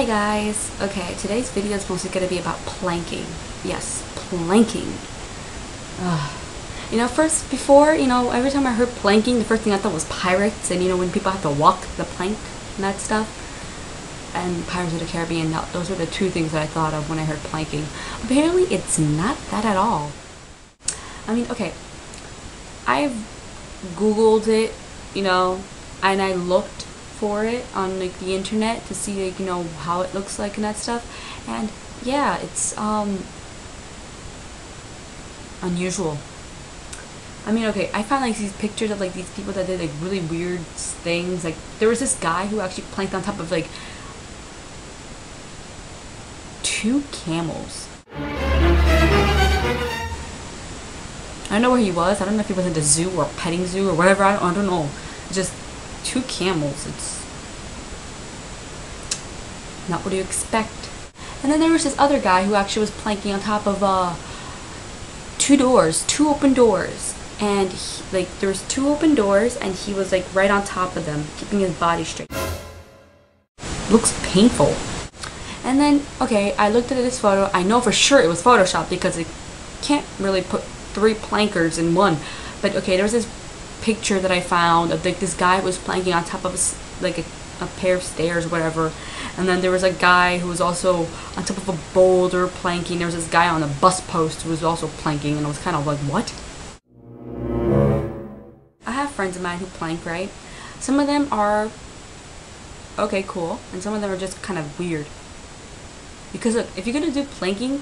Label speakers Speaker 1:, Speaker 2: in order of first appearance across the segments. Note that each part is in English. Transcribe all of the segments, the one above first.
Speaker 1: Hi guys! Okay, today's video is mostly going to be about planking. Yes, planking. Every time I heard planking, the first thing I thought was pirates, and when people have to walk the plank and that stuff. And Pirates of the Caribbean, those were the two things that I thought of when I heard planking. Apparently, it's not that at all. Okay, I've Googled it, and I looked for it on the internet to see how it looks like and that stuff, and yeah, it's unusual. Okay, I found these pictures of these people that did really weird things. There was this guy who actually planked on top of 2 camels. I don't know where he was. I don't know if he was in the zoo or petting zoo or whatever. I don't know. Just 2 camels. It's not what you expect. And then there was this other guy who actually was planking on top of 2 open doors. And there was 2 open doors, and he was right on top of them, keeping his body straight. Looks painful. And then, okay, I looked at this photo. I know for sure it was Photoshopped because it can't really put 3 plankers in one. But okay, there was this picture that I found of this guy was planking on top of a pair of stairs or whatever, and then there was a guy who was also on top of a boulder planking. There was this guy on a bus post who was also planking, and I was kind of like, what? I have friends of mine who plank, right? Some of them are okay, cool, and some of them are just kind of weird. Because look, if you're gonna do planking,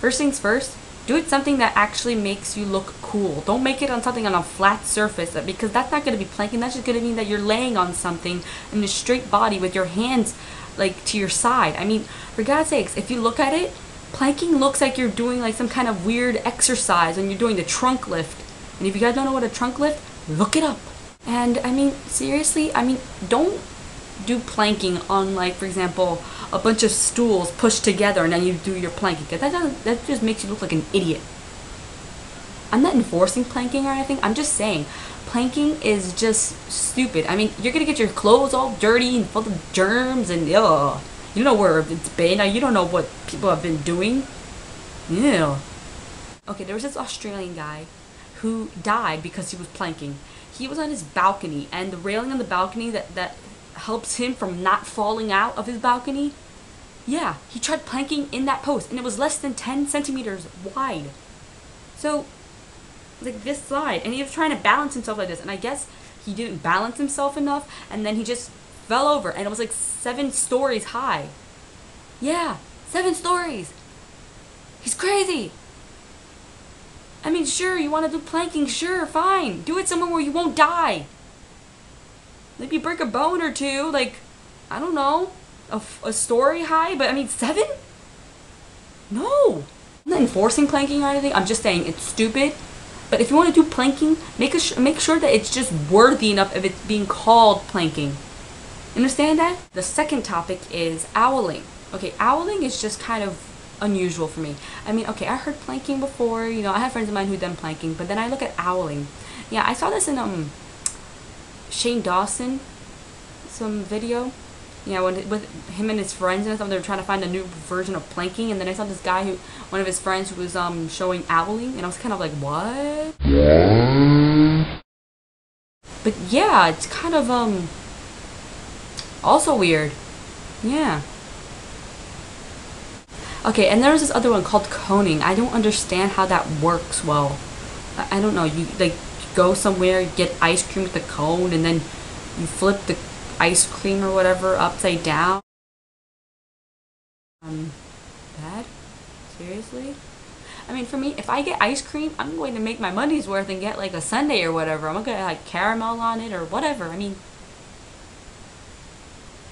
Speaker 1: first things first, do it something that actually makes you look cool. Don't make it on something on a flat surface, because that's not going to be planking. That's just going to mean that you're laying on something in a straight body with your hands to your side. For God's sakes, if you look at it, planking looks like you're doing some kind of weird exercise and you're doing the trunk lift. And if you guys don't know what a trunk lift, look it up. And seriously, don't do planking on for example, a bunch of stools pushed together and then you do your planking, because that just makes you look like an idiot. I'm not enforcing planking or anything. I'm just saying planking is just stupid. You're gonna get your clothes all dirty and full of germs, and you don't know where it's been. You don't know what people have been doing. Ew. Okay, there was this Australian guy who died because he was planking. He was on his balcony, and the railing on the balcony that helps him from not falling out of his balcony. Yeah, he tried planking in that post, and it was less than 10 centimeters wide. So, this side, and he was trying to balance himself like this, and I guess he didn't balance himself enough, and then he just fell over, and it was 7 stories high. Yeah, 7 stories. He's crazy. Sure, you want to do planking, sure, fine. Do it somewhere where you won't die. Maybe break a bone or two, I don't know, a story high, but 7? No! I'm not enforcing planking or anything, I'm just saying it's stupid. But if you want to do planking, make sure that it's just worthy enough of it being called planking. Understand that? The second topic is owling. Okay, owling is just kind of unusual for me. Okay, I heard planking before, I have friends of mine who done planking, but then I look at owling. Yeah, I saw this in, Shane Dawson, some video, with him and his friends and stuff. They were trying to find a new version of planking, and then I saw this guy one of his friends who was showing owling, and I was kind of like, what? But yeah, it's kind of also weird. Yeah. Okay, and there was this other one called coning. I don't understand how that works well. I don't know. You go somewhere, get ice cream with a cone, and then you flip the ice cream or whatever upside down. Bad? Seriously? For me, if I get ice cream, I'm going to make my money's worth and get a sundae or whatever. I'm gonna caramel on it or whatever.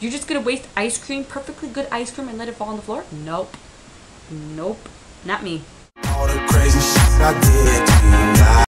Speaker 1: You're just gonna waste ice cream, perfectly good ice cream, and let it fall on the floor? Nope. Nope. Not me. All the crazy shit I did to you.